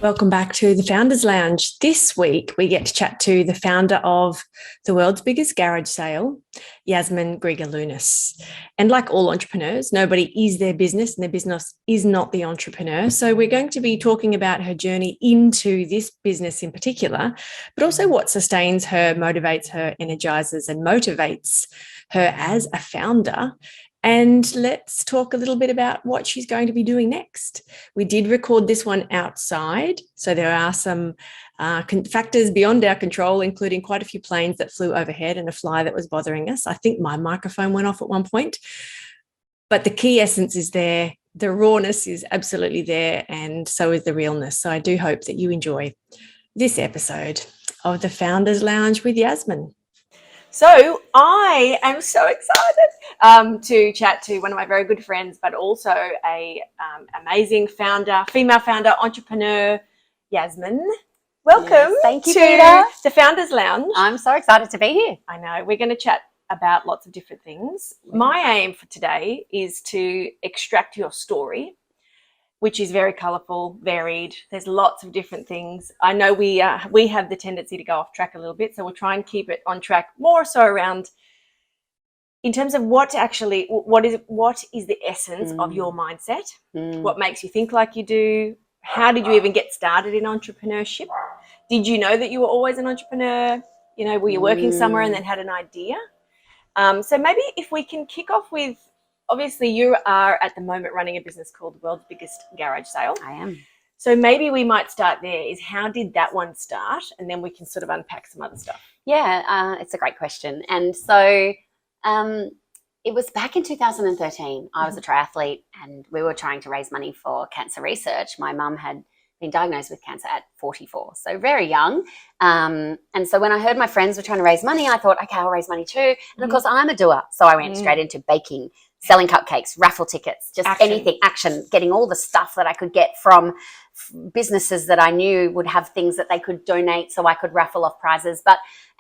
Welcome back to the Founders Lounge. This week, we get to chat to the founder of the world's biggest garage sale, Yas Grigaliunas. And like all entrepreneurs, nobody is their business and their business is not the entrepreneur. So we're going to be talking about her journey into this business in particular, but also what sustains her, motivates her, energizes and motivates her as a founder. And let's talk a little bit about what she's going to be doing next. We did record this one outside, so there are some factors beyond our control, including quite a few planes that flew overhead and a fly that was bothering us. I think my microphone went off at one point, but the key essence is there. The rawness is absolutely there, and so is the realness. So I do hope that you enjoy this episode of the Founders Lounge with Yasmin. So I am so excited to chat to one of my very good friends, but also a amazing founder, female founder, entrepreneur, Yasmin. Welcome. Yes, thank you, to Peta. the Founders Lounge. I'm so excited to be here. I know. We're going to chat about lots of different things. My aim for today is to extract your story, which is very colourful, varied. There's lots of different things. I know we have the tendency to go off track a little bit, so we'll try and keep it on track more so around in terms of what is the essence of your mindset, what makes you think like you do, how did you even get started in entrepreneurship? Did you know that you were always an entrepreneur? You know, were you working somewhere and then had an idea? So maybe if we can kick off with, obviously, you are at the moment running a business called the world's biggest garage sale. I am. So maybe we might start there. Is how did that one start? And then we can sort of unpack some other stuff. Yeah, it's a great question. And so it was back in 2013. I was a triathlete and we were trying to raise money for cancer research. My mum had been diagnosed with cancer at 44, so very young. And so when I heard my friends were trying to raise money, I thought, okay, I'll raise money too. And of course, I'm a doer. So I went straight into baking, selling cupcakes, raffle tickets, just anything, getting all the stuff that I could get from businesses that I knew would have things that they could donate so I could raffle off prizes.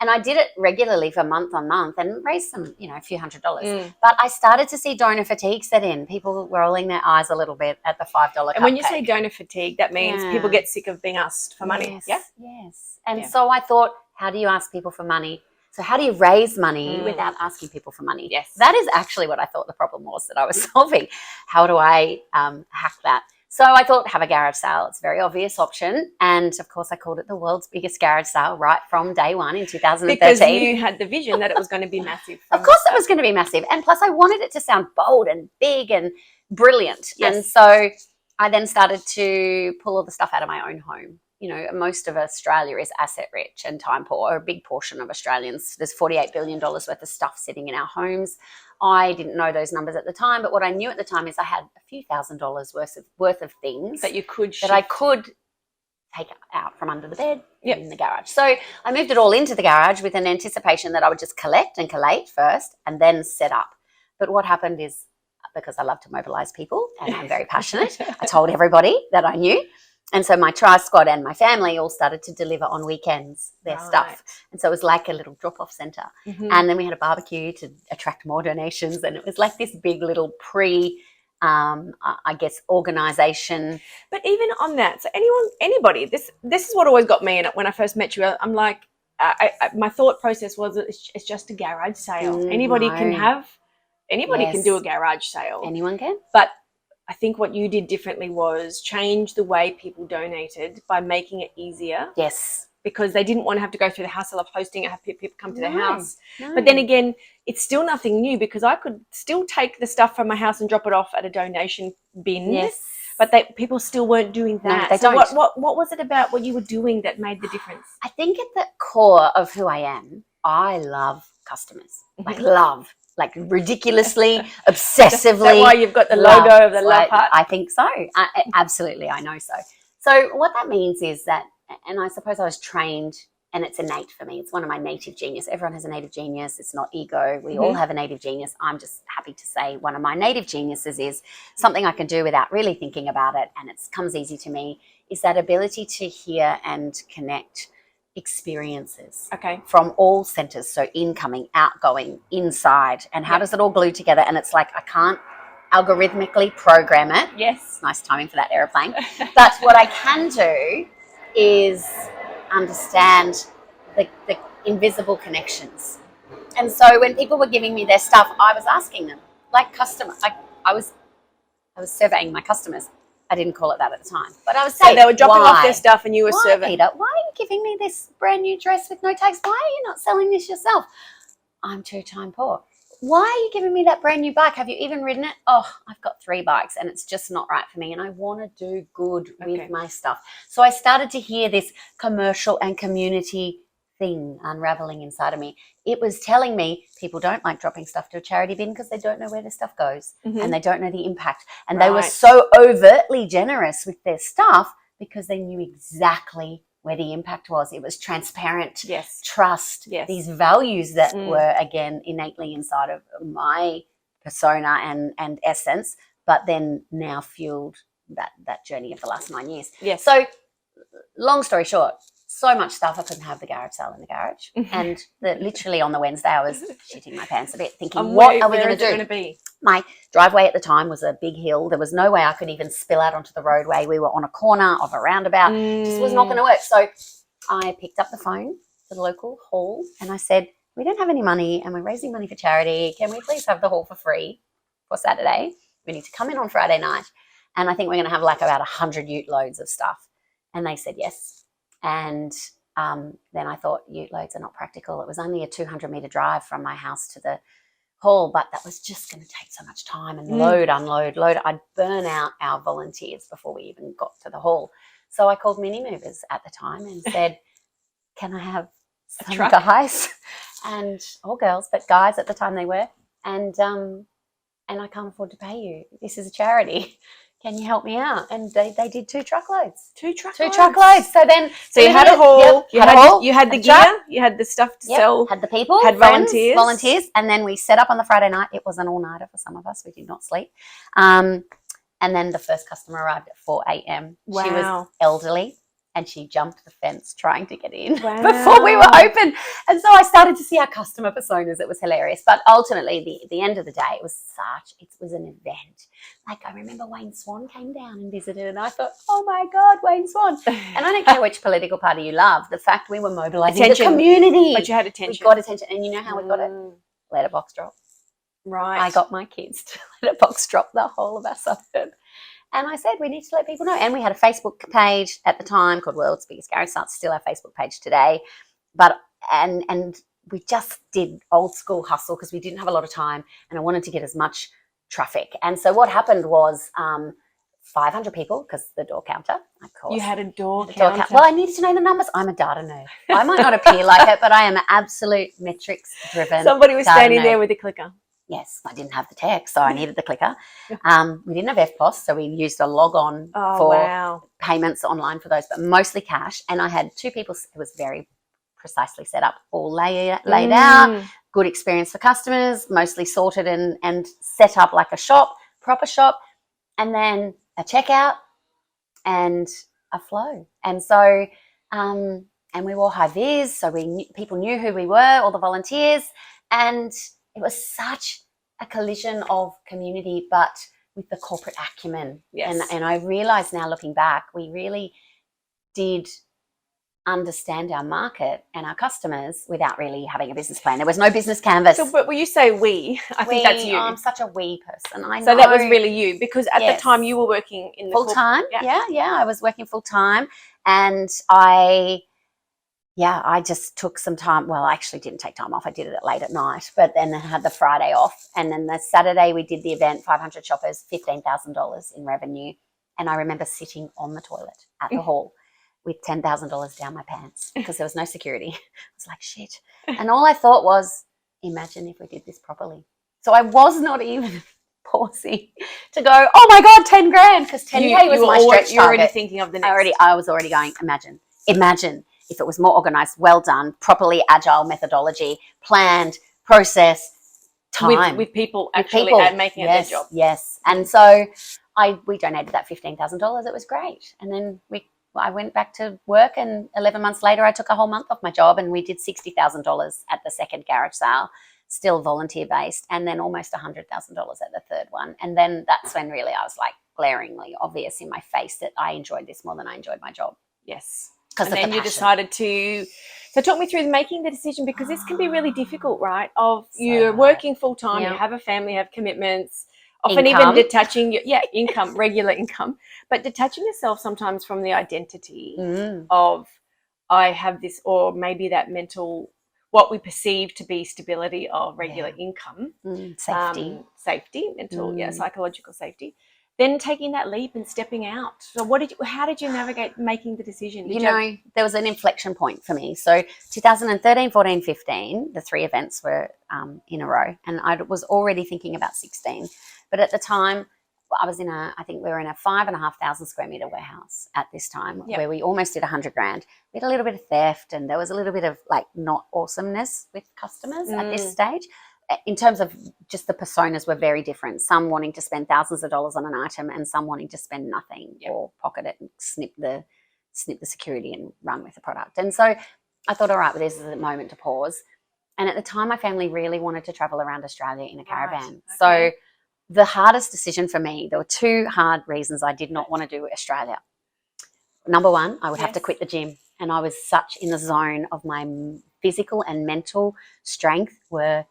And I did it regularly for month on month and raised some, a few $100s. But I started to see donor fatigue set in. People were rolling their eyes a little bit at the $5 cupcake. And when you say donor fatigue, that means people get sick of being asked for money. Yes. And so I thought, how do you ask people for money? So how do you raise money without asking people for money? Yes. That is actually what I thought the problem was that I was solving. How do I hack that? So I thought, have a garage sale. It's a very obvious option. And, of course, I called it the world's biggest garage sale right from day one in 2013. Because you had the vision that it was going to be massive. Of course it was going to be massive. And plus I wanted it to sound bold and big and brilliant. Yes. And so I then started to pull all the stuff out of my own home. Most of Australia is asset rich and time poor, or a big portion of Australians. There's $48 billion worth of stuff sitting in our homes. I didn't know those numbers at the time, but what I knew at the time is I had a few $1,000s worth of things that you could that I could take out from under the bed in the garage. So I moved it all into the garage with an anticipation that I would just collect and collate first and then set up. But what happened is, because I love to mobilize people and I'm very passionate, I told everybody that I knew. And so my tri squad and my family all started to deliver on weekends their stuff. And so it was like a little drop-off centre. And then we had a barbecue to attract more donations. And it was like this big little organisation. But even on that, so anybody, this is what always got me in it when I first met you. I'm like, my thought process was it's just a garage sale. Anybody can do a garage sale. Anyone can. But I think what you did differently was change the way people donated by making it easier. Yes. Because they didn't want to have to go through the hassle of hosting and have people come to their house. No. But then again, it's still nothing new because I could still take the stuff from my house and drop it off at a donation bin. Yes. But people still weren't doing that. No, they don't. What was it about what you were doing that made the difference? I think at the core of who I am, I love customers. Like ridiculously, obsessively. Is that why you've got the logo of the love heart? I think so. Absolutely, I know so. So what that means is that, and I suppose I was trained, and it's innate for me. It's one of my native genius. Everyone has a native genius. It's not ego. We all have a native genius. I'm just happy to say one of my native geniuses is something I can do without really thinking about it, and it comes easy to me, is that ability to hear and connect experiences from all centers, so incoming, outgoing, inside, and how does it all glue together? And it's like I can't algorithmically program it. Yes. Nice timing for that airplane. But what I can do is understand the invisible connections. And so when people were giving me their stuff, I was asking them, like customer, I was surveying my customers. I didn't call it that at the time, but I was saying, so they were dropping why? off their stuff and you were Why, serving. Peter, why are you giving me this brand new dress with no tags? Why are you not selling this yourself? I'm two-time poor. Why are you giving me that brand new bike? Have you even ridden it? Oh, I've got 3 bikes and it's just not right for me, and I want to do good with my stuff. So I started to hear this commercial and community thing unraveling inside of me. It was telling me people don't like dropping stuff to a charity bin because they don't know where their stuff goes and they don't know the impact. And they were so overtly generous with their stuff because they knew exactly where the impact was. It was transparent, trust, these values that were, again, innately inside of my persona and essence, but then now fueled that journey of the last 9 years. Yes. So long story short, so much stuff I couldn't have the garage sale in the garage. And literally on the Wednesday I was shitting my pants a bit thinking, what are we going to do? My driveway at the time was a big hill. There was no way I could even spill out onto the roadway. We were on a corner of a roundabout. It just was not going to work. So I picked up the phone to the local hall and I said, we don't have any money and we're raising money for charity. Can we please have the hall for free for Saturday? We need to come in on Friday night. And I think we're going to have like about 100 ute loads of stuff. And they said yes. And then I thought ute loads are not practical. It was only a 200-metre drive from my house to the hall, but that was just going to take so much time and load, unload, load. I'd burn out our volunteers before we even got to the hall. So I called Mini Movers at the time and said, can I have some guys or girls, but guys at the time they were, and I can't afford to pay you. This is a charity. Can you help me out? And they did 2 truckloads. 2 truckloads. So you had a haul. You had the gear. Truck. You had the stuff to sell. Had the people. Had friends, volunteers. And then we set up on the Friday night. It was an all-nighter for some of us. We did not sleep. And then the first customer arrived at 4 a.m. Wow. She was elderly. And she jumped the fence trying to get in before we were open. And so I started to see our customer personas. It was hilarious. But ultimately, the end of the day, it was an event. Like I remember Wayne Swan came down and visited and I thought, oh my God, Wayne Swan. And I don't care which political party you love. The fact we were mobilising the community. But you had attention. We got attention. And you know how we got it? Letterbox drop. Right. I got my kids to letterbox drop the whole of our suburb. And I said, we need to let people know. And we had a Facebook page at the time called World's Biggest Garage Sale. It's still our Facebook page today. But and we just did old school hustle because we didn't have a lot of time and I wanted to get as much traffic. And so what happened was 500 people, because the door counter, of course. You had a door counter. Well, I needed to know the numbers. I'm a data nerd. I might not appear like it, but I am an absolute metrics driven. Somebody was standing there with a clicker. Yes, I didn't have the tech, so I needed the clicker. We didn't have FPOS, so we used a log on for payments online for those, but mostly cash. And I had 2 people. It was very precisely set up, all laid out, good experience for customers, mostly sorted and set up like a shop, proper shop, and then a checkout and a flow. And so, and we wore high vis, so people knew who we were, all the volunteers, and it was such a collision of community, but with the corporate acumen. Yes. And I realise now, looking back, we really did understand our market and our customers without really having a business plan. There was no business canvas. So, but when you say we, I think that's you. I'm such a we person. I know. So that was really you, because at the time you were working in the full time. Yeah. I was working full time, and I just took some time. Well, I actually didn't take time off. I did it late at night, but then I had the Friday off. And then the Saturday we did the event, 500 shoppers, $15,000 in revenue. And I remember sitting on the toilet at the hall with $10,000 down my pants because there was no security. I was like, shit. And all I thought was, imagine if we did this properly. So I was not even pausing to go, oh my God, 10 grand, because 10K was my stretch target. You're already thinking of the next. I was already going, imagine if it was more organized, well done, properly agile methodology, planned, process, time. With people actually making it their job. Yes. And so we donated that $15,000. It was great. And then I went back to work, and 11 months later I took a whole month off my job, and we did $60,000 at the second garage sale, still volunteer based, and then almost $100,000 at the third one. And then that's when really I was like glaringly obvious in my face that I enjoyed this more than I enjoyed my job. Yes. because And then you decided to. So talk me through making the decision, because this can be really difficult, right? You're working full time, you have a family, you have commitments, often even detaching income, regular income, but detaching yourself sometimes from the identity of I have this, or maybe that mental, what we perceive to be stability of regular income, safety, mental, psychological safety. Then taking that leap and stepping out. So how did you navigate making the decision? There was an inflection point for me. So 2013, 14, 15, the 3 events were in a row, and I was already thinking about 16. But at the time, I was I think we were in a 5,500 square meter warehouse at this time, where we almost did 100 grand. We had a little bit of theft, and there was a little bit of like not awesomeness with customers at this stage. In terms of just the personas were very different. Some wanting to spend thousands of dollars on an item, and some wanting to spend nothing or pocket it and snip the security and run with the product. And so I thought, all right, well, this is a moment to pause. And at the time, my family really wanted to travel around Australia in a caravan. Okay. So the hardest decision for me, there were 2 hard reasons I did not want to do Australia. Number one, I would have to quit the gym. And I was such in the zone of my physical and mental strength were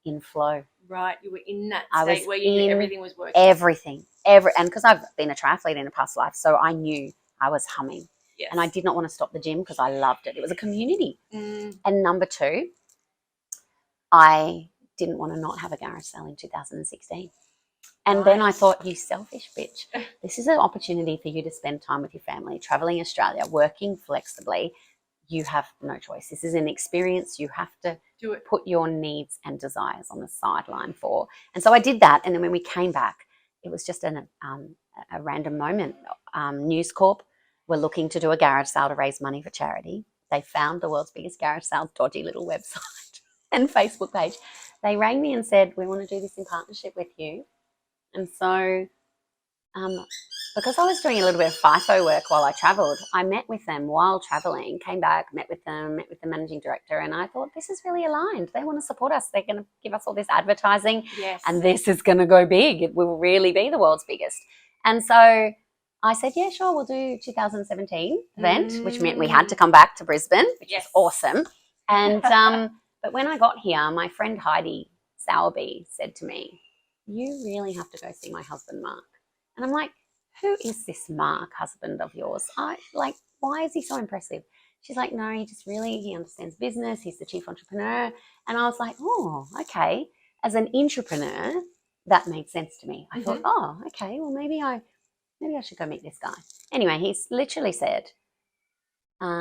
in flow. Right, you were in that state where you knew everything was working. And because I've been a triathlete in a past life, so I knew I was humming. Yes. And I did not want to stop the gym because I loved it. It was a community. And number 2, I didn't want to not have a garage sale in 2016. And then I thought, you selfish bitch, this is an opportunity for you to spend time with your family, traveling Australia, working flexibly. You have no choice. This is an experience you have to put your needs and desires on the sideline for. And so I did that. And then when we came back, it was just a random moment. News Corp were looking to do a garage sale to raise money for charity. They found the world's biggest garage sale, dodgy little website and Facebook page. They rang me and said, we want to do this in partnership with you. And so because I was doing a little bit of FIFO work while I travelled, I met with them while travelling, came back, met with the managing director, and I thought, this is really aligned. They want to support us. They're going to give us all this advertising, and this is going to go big. It will really be the world's biggest. And so I said, yeah, sure, we'll do 2017 event, which meant we had to come back to Brisbane, which was awesome. And but when I got here, my friend Heidi Sowerby said to me, you really have to go see my husband, Mark. And I'm like, who is this Mark, husband of yours? Why is he so impressive? She's like, no, he understands business. He's the chief entrepreneur. And I was like, oh, okay. As an entrepreneur, that made sense to me. I thought, oh, okay, well, maybe I should go meet this guy. Anyway, he's literally said,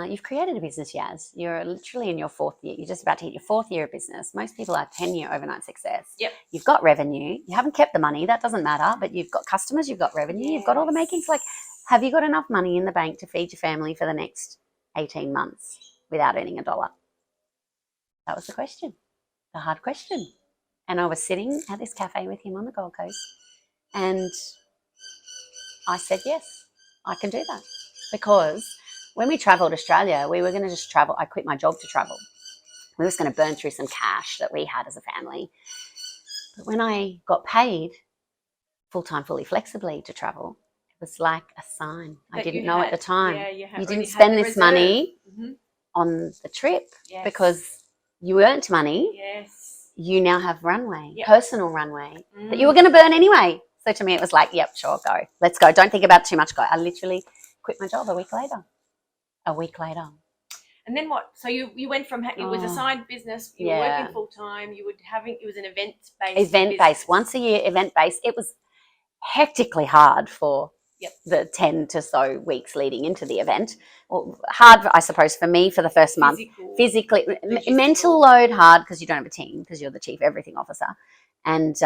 you've created a business, Yas. You're literally in your 4th year. You're just about to hit your 4th year of business. Most people are 10-year overnight success. Yep. You've got revenue. You haven't kept the money. That doesn't matter. But you've got customers. You've got revenue. You've got all the makings. Like, have you got enough money in the bank to feed your family for the next 18 months without earning $1? That was the question, the hard question. And I was sitting at this cafe with him on the Gold Coast, and I said, yes, I can do that. Because when we travelled Australia, we were going to just travel. I quit my job to travel. We were just going to burn through some cash that we had as a family. But when I got paid full-time, fully flexibly to travel, it was like a sign. I didn't know at the time. Yeah, you didn't spend this money on the trip because you earned money. Yes. You now have runway, personal runway, that you were going to burn anyway. So to me, it was like, yep, sure, go. Let's go. Don't think about it too much. Go. I literally quit my job a week later. And then what? So you went from, it was a side business, you were working full time, it was an event-based. Once a year, event-based. It was hectically hard for the 10 to so weeks leading into the event. Well, hard, I suppose, for me for the first month. Physically, mental load hard because you don't have a team, because you're the chief everything officer. And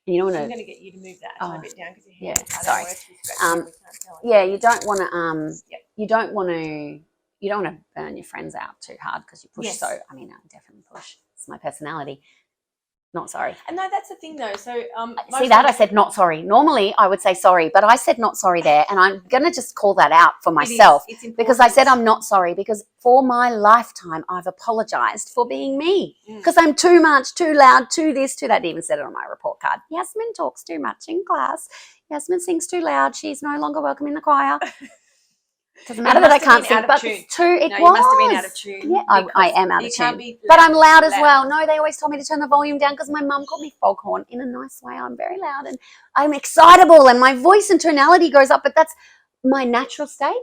you don't want to. I'm going to get you to move that a bit down because your hair. Sorry. You don't want to. You don't want to burn your friends out too hard because you push. Yes. So I definitely push. It's my personality. Not sorry. And no, that's the thing though. So see that I said not sorry. Normally I would say sorry, but I said not sorry there, and I'm gonna just call that out for myself because I said I'm not sorry because for my lifetime I've apologized for being me because I'm too much, too loud, too this, too that. I even said it on my report card. Yasmin talks too much in class. Yasmin sings too loud. She's no longer welcome in the choir. Doesn't matter that I can't sing, but tune. it's true. It no, was. You must have been out of tune. Yeah, I am out of you tune. Can't be but I'm loud as well. No, they always told me to turn the volume down because my mum called me foghorn in a nice way. I'm very loud and I'm excitable and my voice and tonality goes up, but that's my natural state.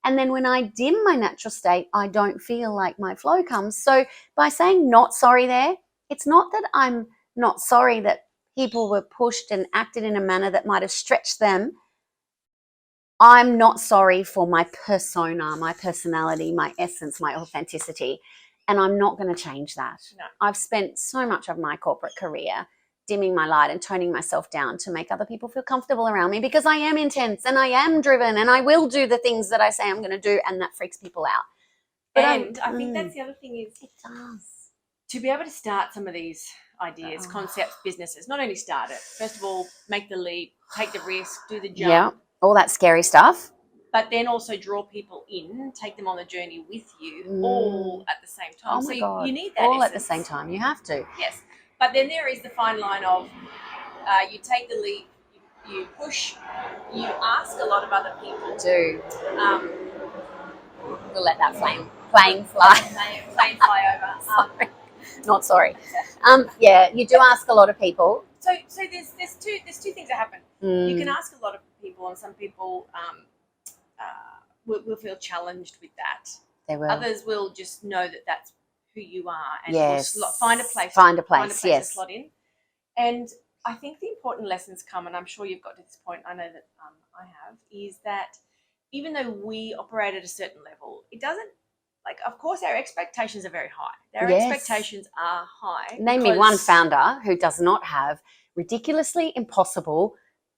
And then when I dim my natural state, I don't feel like my flow comes. So by saying not sorry there, it's not that I'm not sorry that people were pushed and acted in a manner that might have stretched them. I'm not sorry for my persona, my personality, my essence, my authenticity. And I'm not going to change that. No. I've spent so much of my corporate career dimming my light and toning myself down to make other people feel comfortable around me because I am intense and I am driven and I will do the things that I say I'm going to do, and that freaks people out. But I think that's the other thing is it does. To be able to start some of these ideas, concepts, businesses, not only start it, first of all, make the leap, take the risk, do the jump. Yeah, all that scary stuff. But then also draw people in, take them on the journey with you all at the same time. Oh my God. You need that all essence. At the same time. You have to. Yes. But then there is the fine line of you take the leap, you push, you ask a lot of other people. Do. We'll let that plane fly. Plane fly over. Sorry. Not sorry. Yeah, you do ask a lot of people. So there's two things that happen. You can ask a lot of people, and some people will feel challenged with that. They will. Others will just know that that's who you are, and yes. will find a place. Yes. To slot in. And I think the important lessons come, and I'm sure you've got to this point. I know that I have, is that even though we operate at a certain level, it doesn't. Like, of course, our expectations are very high. Our expectations are high. Name me one founder who does not have ridiculously impossible,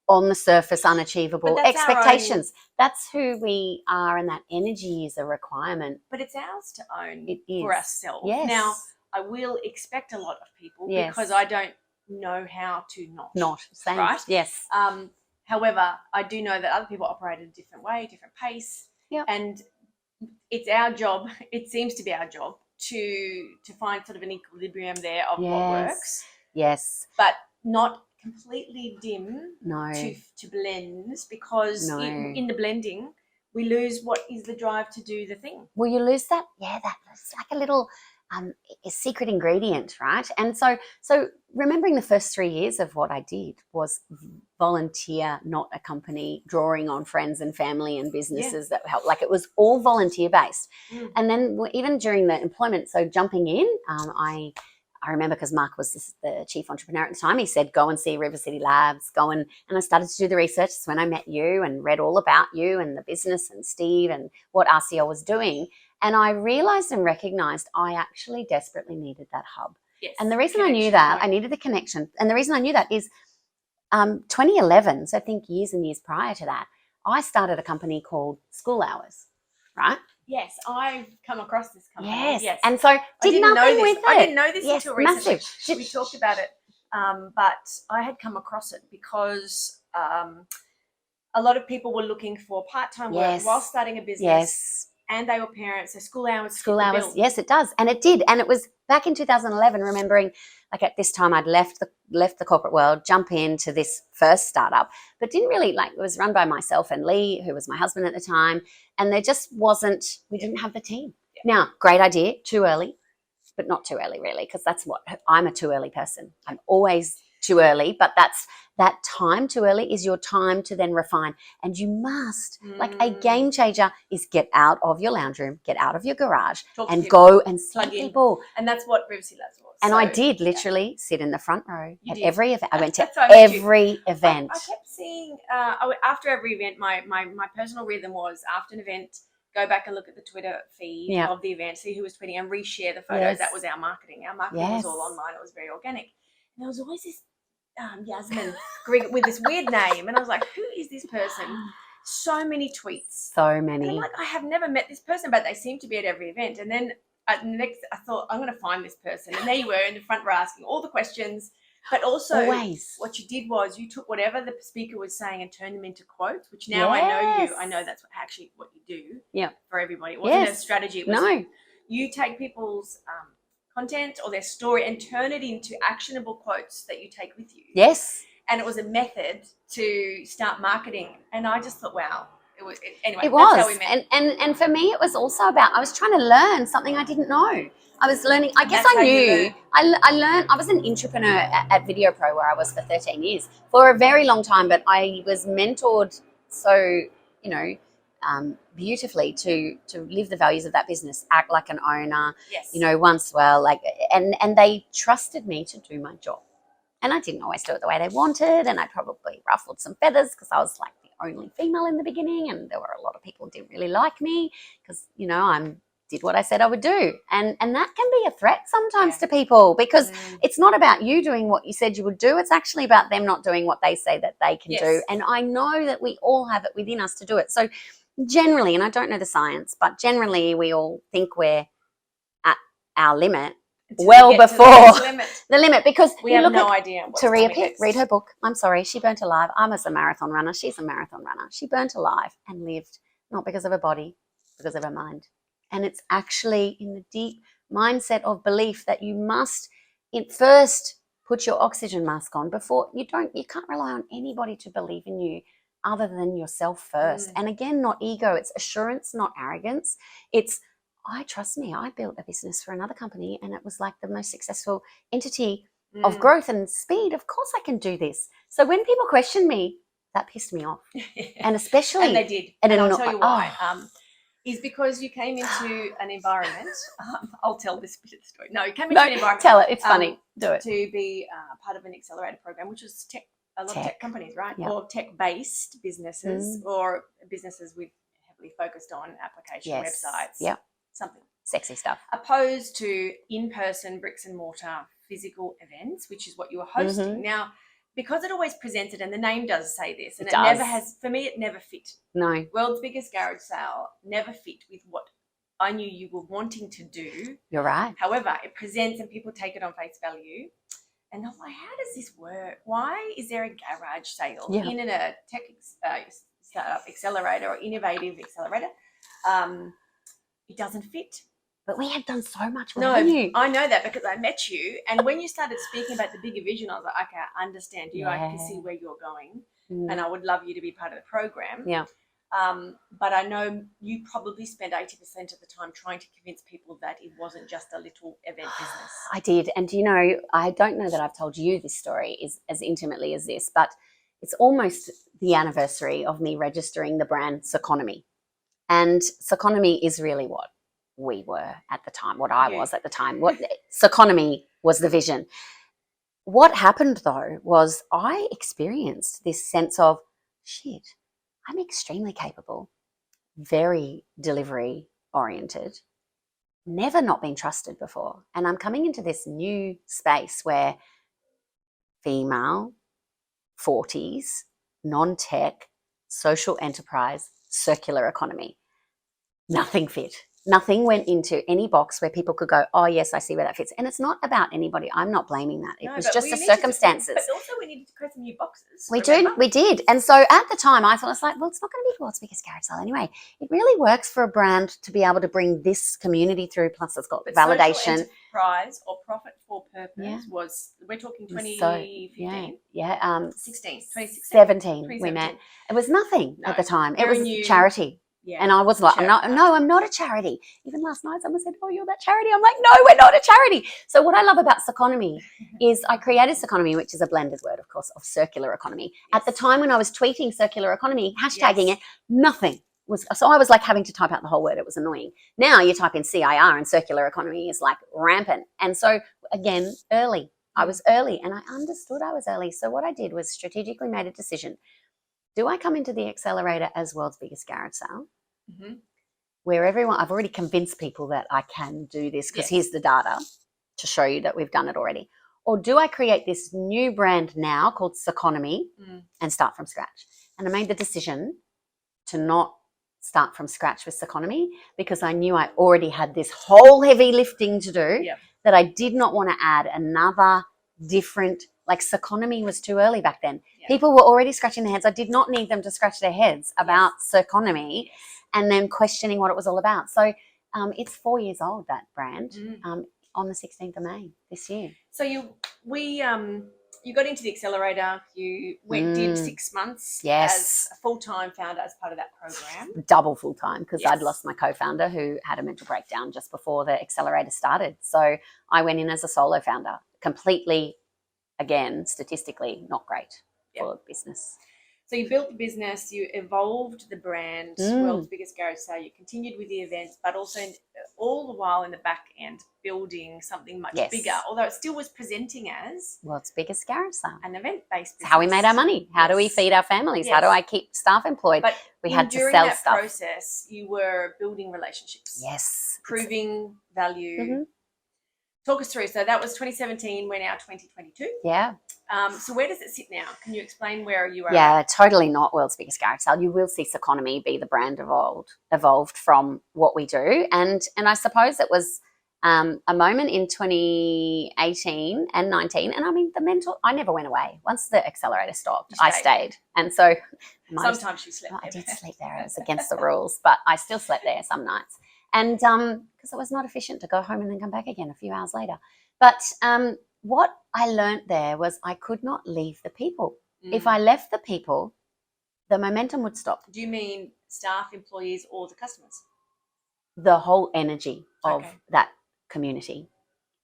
on the surface, unachievable expectations. That's who we are, and that energy is a requirement. But it's ours to own it for ourselves. Yes. Now, I will expect a lot of people because I don't know how to not. Same. Right? Yes. However, I do know that other people operate at a different way, different pace. Yep. And it's our job, it seems to be our job, to find sort of an equilibrium there of what works. Yes. But not completely dim no. to blend, because in the blending, we lose what is the drive to do the thing. Well, you lose that, that's like a little a secret ingredient, right? And so remembering the first 3 years of what I did was volunteer, not a company, drawing on friends and family and businesses that helped. Like, it was all volunteer based. And then even during the employment, so jumping in, I remember, because Mark was the chief entrepreneur at the time, he said, go and see River City Labs, and I started to do the research. It's when I met you and read all about you and the business and Steve and what RCL was doing. And I realized and recognized I actually desperately needed that hub. Yes, and the reason I knew that, I needed the connection. And the reason I knew that is 2011, so I think years and years prior to that, I started a company called School Hours, right? Yes, I've come across this company. Yes. And so did nothing with it. I didn't know this until recently. Massive. We talked about it, but I had come across it because a lot of people were looking for part-time work while starting a business. Yes. And they were parents, so school hours. School hours, yes, it does. And it did. And it was back in 2011, remembering, like, at this time I'd left the corporate world, jump into this first startup, but didn't really, like, it was run by myself and Lee, who was my husband at the time. And there just wasn't, we didn't have the team. Yeah. Now, great idea, too early, but not too early really, because I'm a too early person. I'm always too early, but that time too early is your time to then refine. And you must, like, a game changer is get out of your lounge room, get out of your garage, and go and see people. And that's what Privacy Labs was. And I did literally sit in the front row at every event. I went to every event. I kept seeing, after every event, my personal rhythm was, after an event, go back and look at the Twitter feed of the event, see who was tweeting, and reshare the photos. Yes. That was our marketing. Our marketing was all online. It was very organic. And there was always this YASMIN with this weird name, and I was like, who is this person? So many tweets. So many. And I'm like, I have never met this person, but they seem to be at every event. And then I thought, I'm going to find this person. And there you were in the front row asking all the questions. But also, what you did was you took whatever the speaker was saying and turned them into quotes, which now I know you. I know that's what you do for everybody. It wasn't a strategy. It was you take people's content or their story and turn it into actionable quotes that you take with you. Yes. And it was a method to start marketing. And I just thought, wow, Anyway, It was. that's how we met. And for me, it was also about, I was trying to learn something I didn't know. I was learning, I guess that's I how you knew, learn. I learned, I was an entrepreneur at Video Pro where I was for 13 years, for a very long time, but I was mentored so, you know, beautifully to live the values of that business, act like an owner, Yes. you know, once well, like, and they trusted me to do my job. And I didn't always do it the way they wanted, and I probably ruffled some feathers because I was like the only female in the beginning, and there were a lot of people who didn't really like me because, you know, I did what I said I would do. And that can be a threat sometimes to people because it's not about you doing what you said you would do. It's actually about them not doing what they say that they can do. And I know that we all have it within us to do it. So generally, and I don't know the science, but generally we all think we're at our limit well before the limit, because we have no idea. Taria Pitt, read her book. I'm sorry, she burnt alive. I was a marathon runner. She's a marathon runner. She burnt alive and lived, not because of her body, because of her mind. And it's actually in the deep mindset of belief that you must first put your oxygen mask on before you can't rely on anybody to believe in you other than yourself first. And again, not ego, it's assurance, not arrogance. It's, trust me, I built a business for another company and it was like the most successful entity of growth and speed. Of course I can do this. So when people question me, that pissed me off. And especially... And they did. And I'll tell you why. Is because you came into an environment. I'll tell this bit of the story. No, you came into an environment. Tell it. It's funny. Do it. To be part of an accelerator program, which was a lot of tech companies, right? Yep. Or tech-based businesses or businesses with heavily focused on application websites. Yep. Something sexy stuff, opposed to in-person bricks and mortar physical events, which is what you were hosting. Now, because it always presented, and the name does say this, and it never has, for me, it never fit. No. World's Biggest Garage Sale never fit with what I knew you were wanting to do. You're right. However, it presents and people take it on face value. And I'm like, how does this work? Why is there a garage sale in a tech startup accelerator or innovative accelerator? It doesn't fit. But we had done so much revenue. No, I know that because I met you. And when you started speaking about the bigger vision, I was like, okay, I understand you. I can see where you're going. And I would love you to be part of the program. Yeah. But I know you probably spent 80% of the time trying to convince people that it wasn't just a little event business. I did. And, you know, I don't know that I've told you this story as intimately as this, but it's almost the anniversary of me registering the brand Circonomy. And Circonomy is really what we were at the time, what I was at the time. What Circonomy was the vision. What happened, though, was I experienced this sense of, shit, I'm extremely capable, very delivery-oriented, never not been trusted before. And I'm coming into this new space where female, 40s, non-tech, social enterprise, circular economy. Nothing fit. Nothing went into any box where people could go, oh, yes, I see where that fits. And it's not about anybody. I'm not blaming that. It was just the circumstances. But also we needed to create some new boxes. We did. And so at the time I thought, it's like, well, it's not going to be the world's biggest garage sale anyway. It really works for a brand to be able to bring this community through. Plus it's got validation. Social enterprise or profit for purpose was, we're talking 2015? 2016. 17 we met. It was nothing at the time. It was charity. Yeah. And I was like, I'm not a charity. Even last night someone said, oh, you're that charity. I'm like, no, we're not a charity. So what I love about Circonomy is I created Circonomy, which is a blended word, of course, of circular economy. Yes. At the time when I was tweeting circular economy, hashtagging it, nothing was. So I was like having to type out the whole word. It was annoying. Now you type in CIR and circular economy is like rampant. And so again, early. I was early and I understood I was early. So what I did was strategically made a decision. Do I come into the accelerator as world's biggest garage sale? Where I've already convinced people that I can do this because here's the data to show you that we've done it already. Or do I create this new brand now called Circonomy and start from scratch? And I made the decision to not start from scratch with Circonomy because I knew I already had this whole heavy lifting to do that I did not want to add another different, like Circonomy was too early back then. People were already scratching their heads. I did not need them to scratch their heads about Circonomy and then questioning what it was all about. So it's 4 years old, that brand, on the 16th of May this year. So we you got into the accelerator. You did 6 months as a full-time founder as part of that program. Double full-time, because I'd lost my co-founder who had a mental breakdown just before the accelerator started. So I went in as a solo founder, completely, again, statistically not great for business. So you built the business, you evolved the brand, World's Biggest Garage Sale, you continued with the events, but also all the while in the back end building something much bigger, although it still was presenting as World's Biggest Garage Sale. An event-based business. How we made our money. How do we feed our families? How do I keep staff employed? But we had to sell during that stuff. process, you were building relationships. Yes. Proving value. Talk us through. So that was 2017. We're now 2022. Yeah. So where does it sit now? Can you explain where you are? Yeah, totally not World's Biggest Garage Sale. You will see Circonomy be the brand evolved from what we do. And I suppose it was a moment in 2018 and 19. And I mean, I never went away. Once the accelerator stopped, I stayed. And so sometimes you slept there. I did sleep there. It was against the rules, but I still slept there some nights. And because it was not efficient to go home and then come back again a few hours later. But what I learned there was I could not leave the people. If I left the people, the momentum would stop. Do you mean staff, employees, or the customers? The whole energy of that community.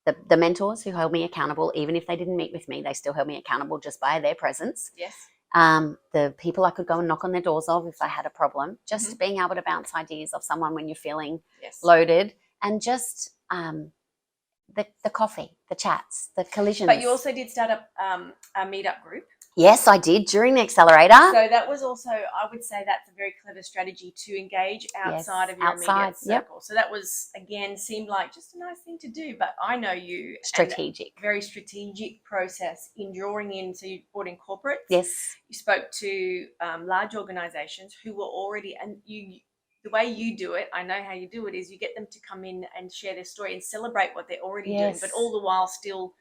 The mentors who held me accountable, even if they didn't meet with me, they still held me accountable just by their presence. Yes. The people I could go and knock on their doors of if I had a problem, just being able to bounce ideas off someone when you're feeling loaded, and just the coffee, the chats, the collisions. But you also did start up a meetup group. Yes, I did during the accelerator. So that was also, I would say that's a very clever strategy to engage outside of your immediate circle. So that was, again, seemed like just a nice thing to do. But I know you. Strategic. Very strategic process in drawing in. So you brought in corporates. Yes. You spoke to large organizations who were already, and the way you do it, I know how you do it, is you get them to come in and share their story and celebrate what they're already doing, but all the while still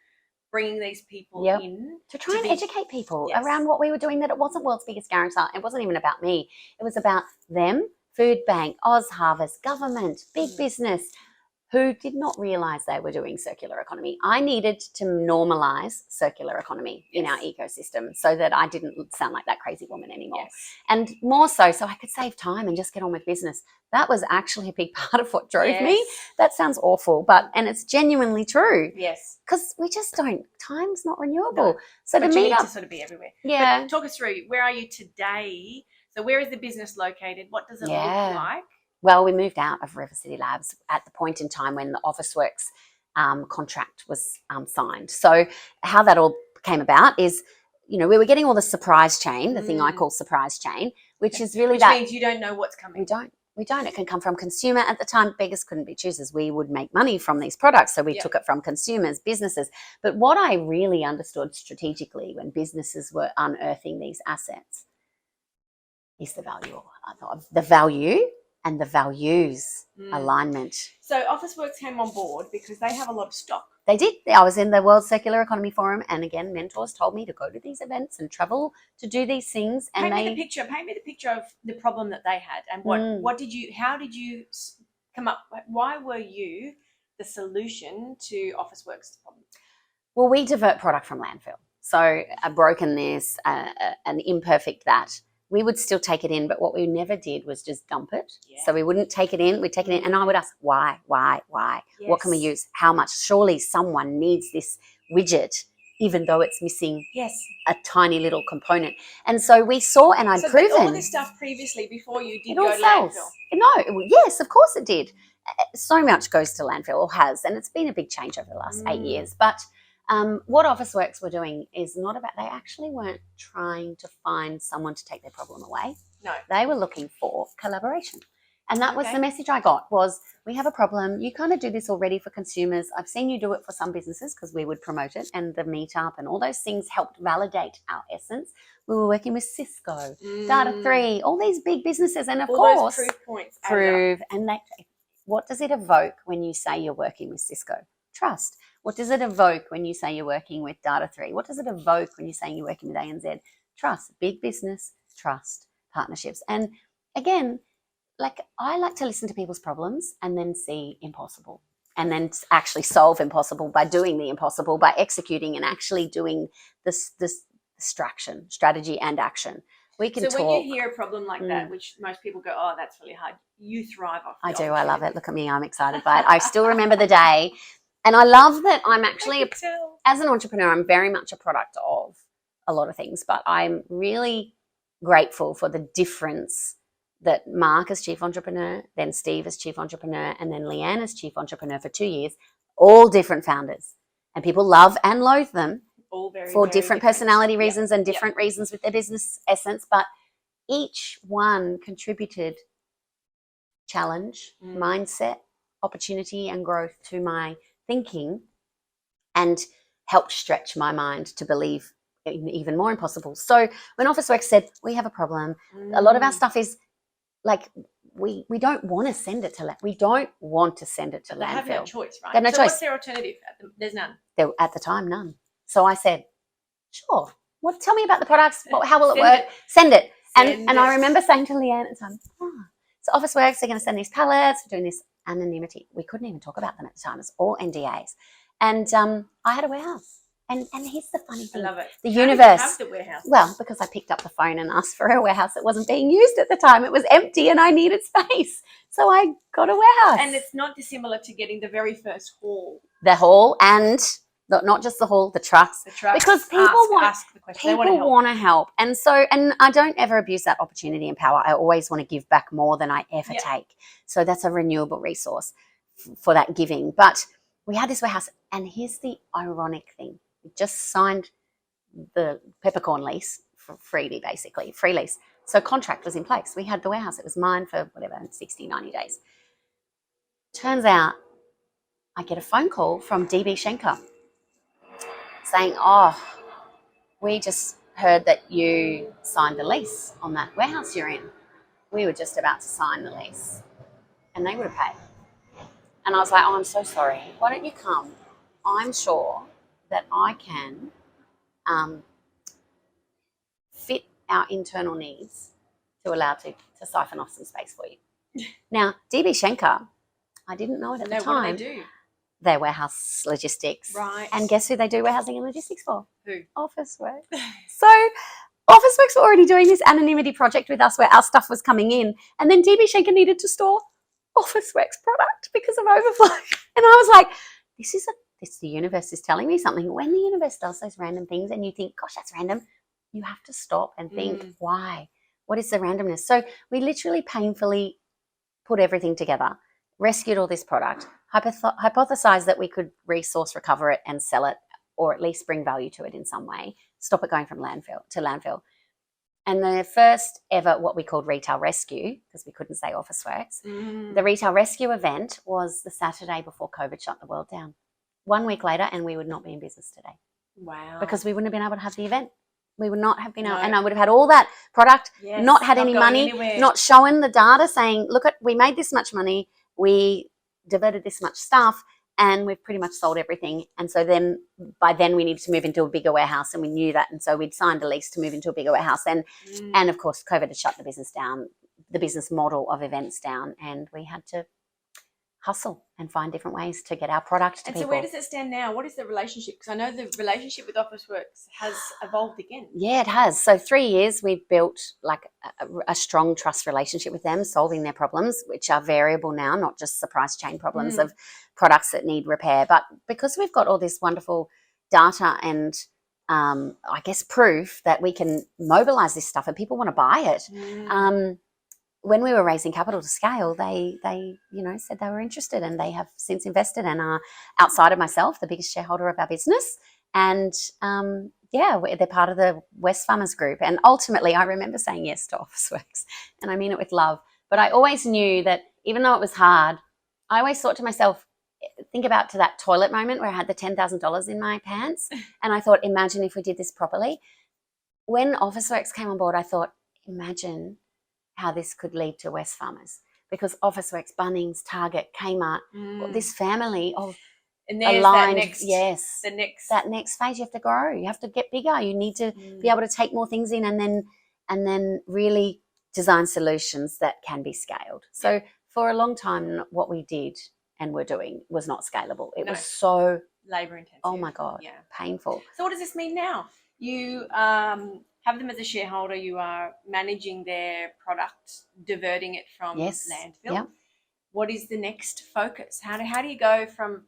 bringing these people in to try and educate people around what we were doing, that it wasn't World's Biggest Garage Sale. It wasn't even about me. It was about them, Food Bank, Oz Harvest, government, big business, who did not realise they were doing circular economy. I needed to normalise circular economy in our ecosystem so that I didn't sound like that crazy woman anymore. And more so I could save time and just get on with business. That was actually a big part of what drove me. That sounds awful, and it's genuinely true. Yes. Because we just don't, time's not renewable. No. So but to you meet need up, to sort of be everywhere. Yeah. But talk us through, where are you today? So where is the business located? What does it look like? Well, we moved out of River City Labs at the point in time when the Officeworks contract was signed. So how that all came about is, we were getting all the surprise chain, the thing I call surprise chain, which is really Which means you don't know what's coming. We don't. It can come from consumer. At the time, beggars couldn't be choosers. We would make money from these products. So we took it from consumers, businesses. But what I really understood strategically when businesses were unearthing these assets is the value. The value and the values alignment. So Officeworks came on board because they have a lot of stock. They did. I was in the World Circular Economy Forum, and again, mentors told me to go to these events and travel to do these things. And Paint me the picture of the problem that they had, and how did you come up? Why were you the solution to Officeworks' problem? Well, we divert product from landfill. So a brokenness, an imperfect that. We would still take it in, but what we never did was just dump it. Yeah. So we wouldn't take it in. We'd take it in, and I would ask, why? Yes. What can we use? How much? Surely someone needs this widget, even though it's missing a tiny little component. And so we saw, and I'd proven. all of this stuff previously, before you did go to landfill? No, yes, of course it did. So much goes to landfill, or has, and it's been a big change over the last 8 years. But what Officeworks were doing is not about, they actually weren't trying to find someone to take their problem away. No. They were looking for collaboration. And that was the message I got, was we have a problem. You kind of do this already for consumers. I've seen you do it for some businesses because we would promote it, and the meetup and all those things helped validate our essence. We were working with Cisco, Data3, all these big businesses. And of course, those proof points. And what does it evoke when you say you're working with Cisco? Trust. What does it evoke when you say you're working with Data3? What does it evoke when you're saying you're working with ANZ? Trust. Big business, trust, partnerships. And again, I like to listen to people's problems and then see impossible. and then actually solve impossible by doing the impossible, by executing and actually doing this strategy and action. We can so talk. when you hear a problem like that, which most people go, oh, that's really hard, you thrive off I do. I love it. Look at me. I'm excited by it. I still remember the day. And I love that I'm actually, as an entrepreneur, I'm very much a product of a lot of things, but I'm really grateful for the difference that Mark as chief entrepreneur, then Steve as chief entrepreneur, and then Leanne as chief entrepreneur for 2 years, all different founders. And people love and loathe them all very, for very different personality reasons and different reasons with their business essence, but each one contributed challenge, mindset, opportunity, and growth to my thinking, and helped stretch my mind to believe in even more impossible. So when Officeworks said, we have a problem, a lot of our stuff is like, we don't want to send it to we don't want to send it to landfill. They have no choice, right? They have no choice. What's their alternative? There's none. There, at the time, none. So I said, sure. Tell me about the products. How will it work? Send it. And I remember saying to Leanne at the time, so Officeworks, they're going to send these pallets, we're doing this anonymity. We couldn't even talk about them at the time. It's all NDAs. And I had a warehouse. And here's the funny thing. I love it. The How universe. Did you have the warehouse? Well, because I picked up the phone and asked for a warehouse that wasn't being used at the time. It was empty and I needed space. So I got a warehouse. And it's not dissimilar to getting the very first haul. The haul, and not just the haul, the trucks. The trucks. Because people ask the question. People want to help. And so, and I don't ever abuse that opportunity and power. I always want to give back more than I ever take. So that's a renewable resource for that giving. But we had this warehouse, and here's the ironic thing. We just signed the peppercorn lease for freely, basically, free lease. So contract was in place. We had the warehouse. It was mine for whatever, 60, 90 days. Turns out I get a phone call from DB Schenker saying, we just heard that you signed a lease on that warehouse you're in. We were just about to sign the lease and they would have paid. And I was like, I'm so sorry. Why don't you come? I'm sure that I can fit our internal needs to allow to siphon off some space for you. Now, DB Schenker, I didn't know it at the time. What do they do? They're warehouse logistics. Right. And guess who they do warehousing and logistics for? Who? Officeworks. So Officeworks were already doing this anonymity project with us where our stuff was coming in. And then DB Schenker needed to store Officeworks product because of overflow. And I was like, the universe is telling me something. When the universe does those random things and you think, gosh, that's random, you have to stop and think, why? What is the randomness? So we literally painfully put everything together, rescued all this product, hypothesized that we could resource, recover it and sell it, or at least bring value to it in some way, stop it going from landfill to landfill. And the first ever what we called retail rescue, because we couldn't say Officeworks, the retail rescue event was the Saturday before COVID shut the world down. 1 week later, and we would not be in business today. Wow. Because we wouldn't have been able to have the event. We would not have been able, and I would have had all that product, not had any money, not showing the data saying, look, we made this much money, we diverted this much stuff, and we've pretty much sold everything. And so then by then we needed to move into a bigger warehouse, and we knew that. And so we'd signed a lease to move into a bigger warehouse. And of course, COVID had shut the business down, the business model of events down, and we had to hustle and find different ways to get our product to people. And so where does it stand now? What is the relationship? Because I know the relationship with Officeworks has evolved again. Yeah, it has. So 3 years we've built like a strong trust relationship with them, solving their problems, which are variable now, not just supply chain problems of products that need repair. But because we've got all this wonderful data and I guess proof that we can mobilize this stuff and people want to buy it. When we were raising capital to scale, they said they were interested, and they have since invested and are, outside of myself, the biggest shareholder of our business. And they're part of the Wesfarmers group. And ultimately, I remember saying yes to Officeworks, and I mean it with love. But I always knew that even though it was hard, I always thought to myself, think about to that toilet moment where I had the $10,000 in my pants, and I thought, imagine if we did this properly. When Officeworks came on board, I thought, imagine how this could lead to Wesfarmers, because Officeworks, Bunnings, Target, Kmart, this family of aligned, that next phase you have to grow. You have to get bigger. You need to be able to take more things in, and then really design solutions that can be scaled. So for a long time, what we did and were doing was not scalable. It No. was so, labor intensive. oh my God, Yeah. painful. So what does this mean now? You have them as a shareholder. You are managing their product, diverting it from landfill. Yep. What is the next focus? How do you go from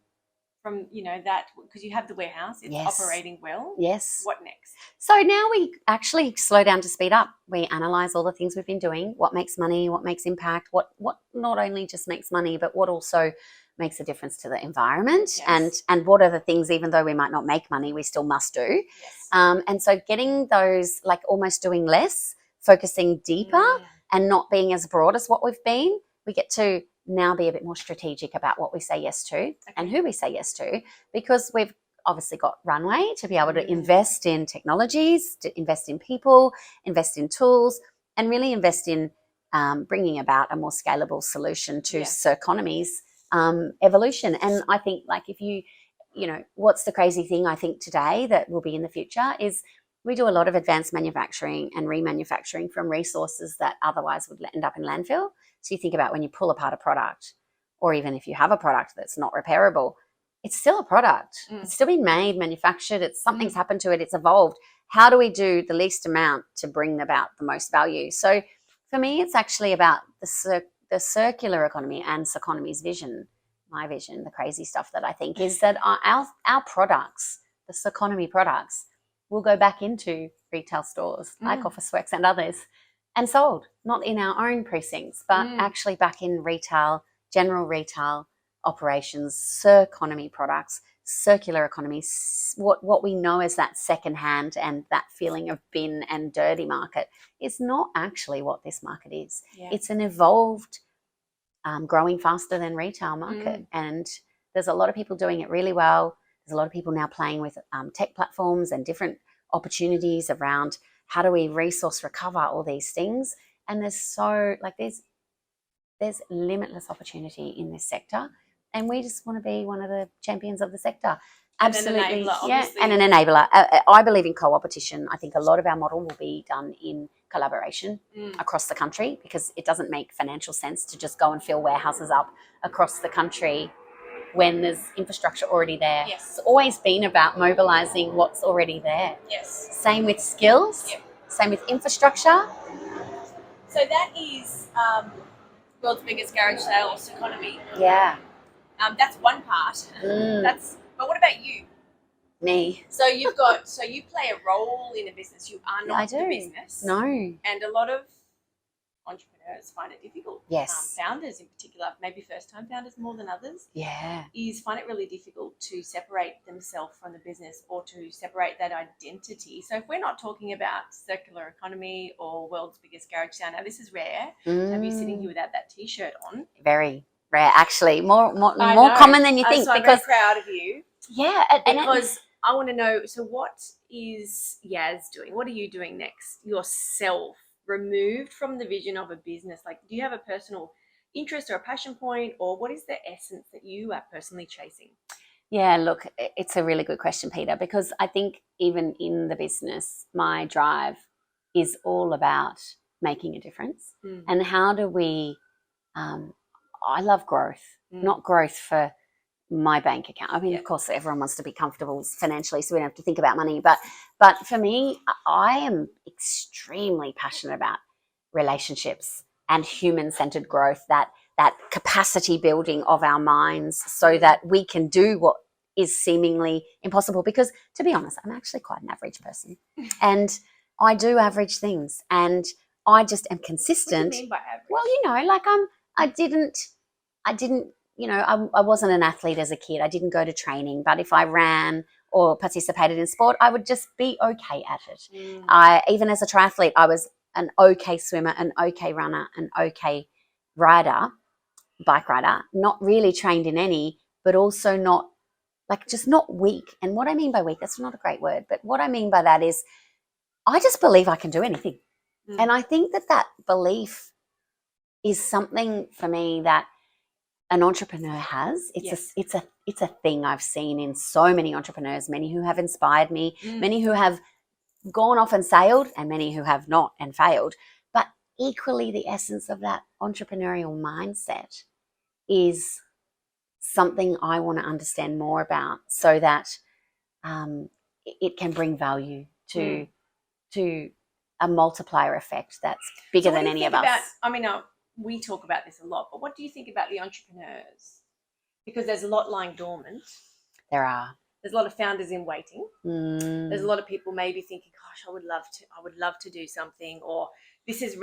that, because you have the warehouse, it's operating well. Yes. What next? So now we actually slow down to speed up. We analyze all the things we've been doing, what makes money, what makes impact, what not only just makes money, but what also makes a difference to the environment. Yes. And what are the things, even though we might not make money, we still must do. Yes. And so getting those, like almost doing less, focusing deeper and not being as broad as what we've been, we get to now be a bit more strategic about what we say yes to and who we say yes to, because we've obviously got runway to be able to invest in technologies, to invest in people, invest in tools, and really invest in bringing about a more scalable solution to Circonomy's evolution. And I think, like, if you know, what's the crazy thing I think today that will be in the future is we do a lot of advanced manufacturing and remanufacturing from resources that otherwise would end up in landfill. So you think about when you pull apart a product, or even if you have a product that's not repairable, it's still a product. It's still been made, manufactured. It's something's happened to it. It's evolved. How do we do the least amount to bring about the most value? So for me, it's actually about the circular economy and Circonomy's vision. My vision, the crazy stuff that I think is that our products, the Circonomy products, will go back into retail stores like Officeworks and others and sold, not in our own precincts, but actually back in retail, general retail operations, Circonomy products, circular economy, what we know as that secondhand and that feeling of bin and dirty market is not actually what this market is. Yeah. It's an evolved, growing faster than retail market. And there's a lot of people doing it really well. There's a lot of people now playing with tech platforms and different opportunities around how do we resource recover all these things. And there's limitless opportunity in this sector. And we just want to be one of the champions of the sector. Absolutely. And an enabler, and an enabler. I believe in co-opetition. I think a lot of our model will be done in collaboration across the country, because it doesn't make financial sense to just go and fill warehouses up across the country when there's infrastructure already there. Yes. It's always been about mobilising what's already there. Yes. Same with skills. Yep. Same with infrastructure. So that is world's biggest garage sale, Circonomy. Yeah. That's one part. But what about you? Me. So you play a role in a business. You are not the business. No. And a lot of entrepreneurs find it difficult. Yes. Founders in particular, maybe first-time founders more than others. Yeah. Find it really difficult to separate themselves from the business, or to separate that identity. So if we're not talking about circular economy or world's biggest garage sale, now this is rare to have you sitting here without that T-shirt on. Very rare, actually. More common than you think. So I'm very proud of you. Yeah. Because I want to know, so what is Yas doing? What are you doing next yourself, removed from the vision of a business? Like, do you have a personal interest or a passion point, or what is the essence that you are personally chasing? Yeah, look, it's a really good question, Peta, because I think even in the business, my drive is all about making a difference. And how do we, I love growth, not growth for my bank account. I mean, of course, everyone wants to be comfortable financially, so we don't have to think about money. But for me, I am extremely passionate about relationships and human-centered growth, that capacity building of our minds so that we can do what is seemingly impossible. Because, to be honest, I'm actually quite an average person. And I do average things. And I just am consistent. What do you mean by average? Well, like I didn't, I wasn't an athlete as a kid. I didn't go to training, but if I ran or participated in sport, I would just be okay at it. Even as a triathlete, I was an okay swimmer, an okay runner, an okay bike rider, not really trained in any, but also not, like, just not weak. And what I mean by weak, that's not a great word, but what I mean by that is I just believe I can do anything. And I think that belief is something for me that an entrepreneur has. It's a thing I've seen in so many entrepreneurs, many who have inspired me, many who have gone off and sailed, and many who have not and failed. But equally, the essence of that entrepreneurial mindset is something I want to understand more about so that it can bring value to a multiplier effect that's bigger than any of us. We talk about this a lot, but what do you think about the entrepreneurs? Because there's a lot lying dormant. There's a lot of founders in waiting. There's a lot of people maybe thinking, gosh, I would love to do something, or this is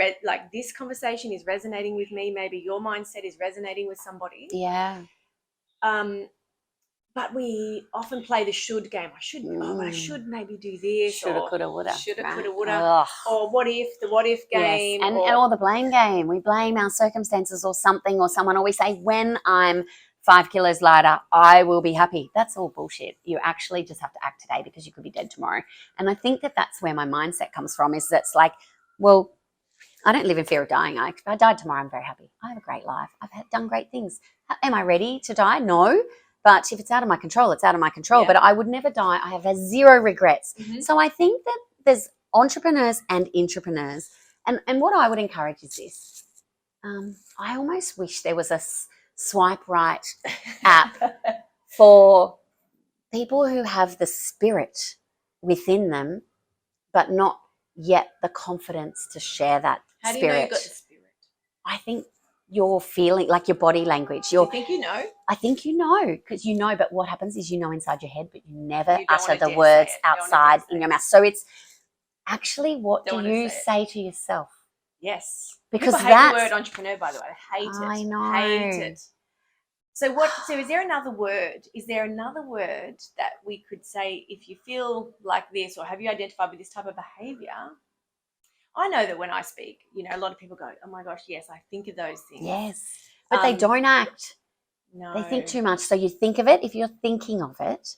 this conversation is resonating with me. Maybe your mindset is resonating with somebody. Yeah. But we often play the should game. I should maybe do this. Shoulda, coulda, woulda. Shoulda, coulda, woulda. Or what if, the what if game. Yes. And or the blame game. We blame our circumstances or something or someone, or we say, when I'm 5 kilos lighter, I will be happy. That's all bullshit. You actually just have to act today because you could be dead tomorrow. And I think that that's where my mindset comes from, is that's like, well, I don't live in fear of dying. If I died tomorrow, I'm very happy. I have a great life. I've done great things. Am I ready to die? No. But if it's out of my control, it's out of my control. Yeah. But I would never die. I have zero regrets. Mm-hmm. So I think that there's entrepreneurs and intrapreneurs. And what I would encourage is this. I almost wish there was a swipe right app for people who have the spirit within them, but not yet the confidence to share that spirit. How do you know you've got the spirit? I think you're feeling, like your body language. You think you know? I think you know, because you know, but what happens is you know inside your head, but you never utter the words outside in your mouth. So it's actually, what do you say to yourself? Yes. Because I hate the word entrepreneur, by the way. I hate it. I know. Hate it. So is there another word? Is there another word that we could say if you feel like this, or have you identified with this type of behavior? I know that when I speak, a lot of people go, oh my gosh, yes, I think of those things. Yes. But they don't act. No. They think too much. So you think of it if you're thinking of it,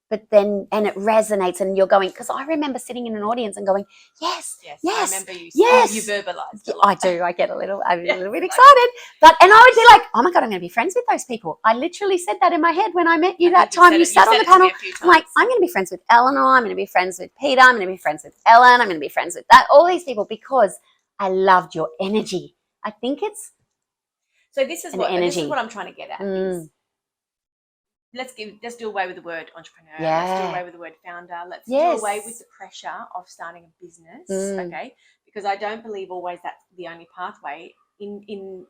but then, and it resonates, and you're going, because I remember sitting in an audience and going, yes. I remember you verbalized a lot. I do. I get a little bit excited. And I would be like, oh my God, I'm going to be friends with those people. I literally said that in my head when I met you that time you sat on the panel. I'm like, I'm going to be friends with Eleanor. I'm going to be friends with Peter. I'm going to be friends with Ellen. I'm going to be friends with all these people, because I loved your energy. I think it's this is what I'm trying to get at. Is let's do away with the word entrepreneur. Yeah. Let's do away with the word founder. Let's do away with the pressure of starting a business. Okay. Because I don't believe always that's the only pathway. In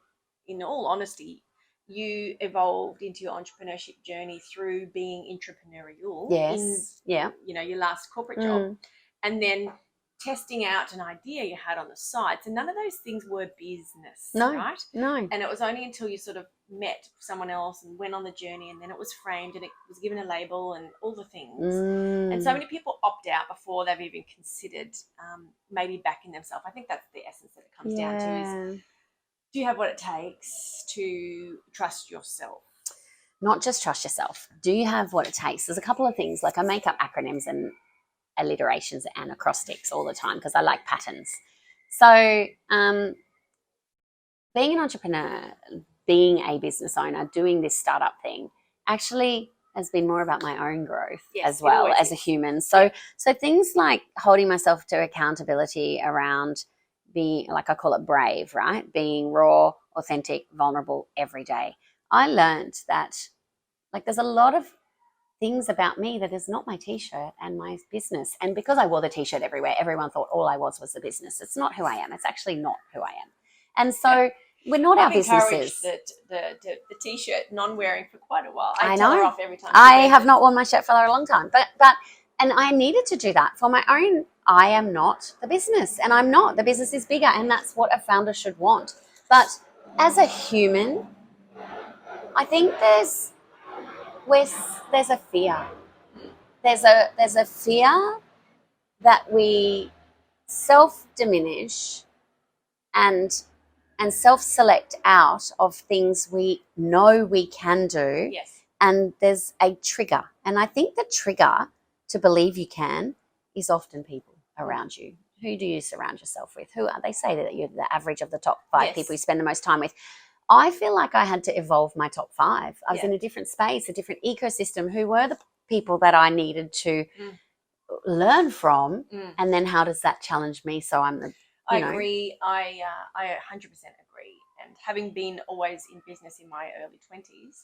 all honesty, you evolved into your entrepreneurship journey through being intrapreneurial. Yes. Your last corporate job. And then testing out an idea you had on the side. So none of those things were business, right? No. And it was only until you sort of met someone else and went on the journey, and then it was framed and it was given a label and all the things. And so many people opt out before they've even considered maybe backing themselves. I think that's the essence that it comes down to is, do you have what it takes to trust yourself? Not just trust yourself. Do you have what it takes? There's a couple of things. Like, I make up acronyms and alliterations and acrostics all the time because I like patterns. So being an entrepreneur, being a business owner, doing this startup thing actually has been more about my own growth as well as a human. So things like holding myself to accountability around being, like I call it brave, right? Being raw, authentic, vulnerable every day. I learned that there's a lot of things about me that is not my t-shirt and my business. And because I wore the t-shirt everywhere, everyone thought all I was the business. It's not who I am. It's actually not who I am. And so we're not our businesses. The t-shirt non-wearing for quite a while. I tell know. her off every time. I have not worn my shirt for a long time. But and I needed to do that for my own. I am not the business, and I'm not. The business is bigger, and that's what a founder should want. But as a human, I think there's a fear. There's a fear that we self-diminish and self-select out of things we know we can do. Yes. And there's a trigger. And I think the trigger to believe you can is often people around you. Who do you surround yourself with? Who are they? Say that you're the average of the top 5 people you spend the most time with. I feel like I had to evolve my top 5. I was in a different space, a different ecosystem. Who were the people that I needed to learn from? And then how does that challenge me? So I'm the I agree. I 100% agree. And having been always in business in my early 20s,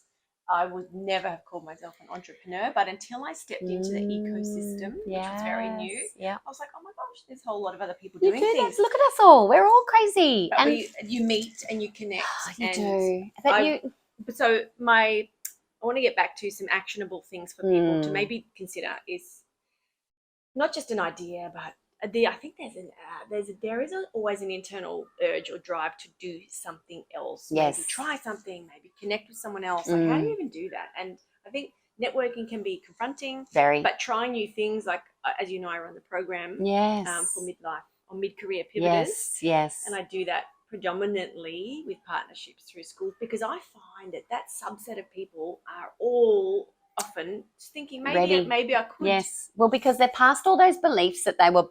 I would never have called myself an entrepreneur, but until I stepped into the ecosystem, which was very new, I was like, oh my gosh, there's a whole lot of other people doing things. Look at us all. We're all crazy. But you meet and you connect. You do. So I want to get back to some actionable things for people to maybe consider is not just an idea, but I think there is always an internal urge or drive to do something else. Yes. Maybe try something, maybe connect with someone else. Like, how do you even do that? And I think networking can be confronting. Very. But trying new things, like, as you know, I run the program for midlife or mid-career pivoters. Yes. And I do that predominantly with partnerships through schools, because I find that subset of people are all often thinking maybe I could. Yes. Well, because they're past all those beliefs that they were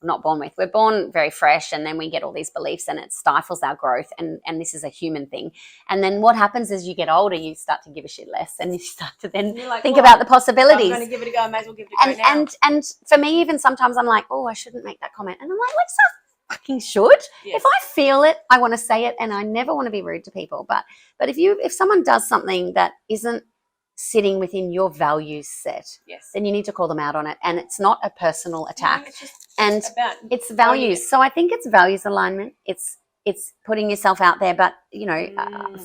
not born with. We're born very fresh, and then we get all these beliefs and it stifles our growth, and this is a human thing. And then what happens is you get older, you start to give a shit less, and you start to then think about the possibilities. I'm going to give it a go. I may as well give it a go now. And for me, even sometimes I'm like, oh, I shouldn't make that comment. And I'm like, let's not fucking should. Yes. If I feel it, I want to say it, and I never want to be rude to people. But if someone does something that isn't sitting within your values set, then you need to call them out on it. And it's not a personal attack. It's values. So I think it's values alignment. It's putting yourself out there. But,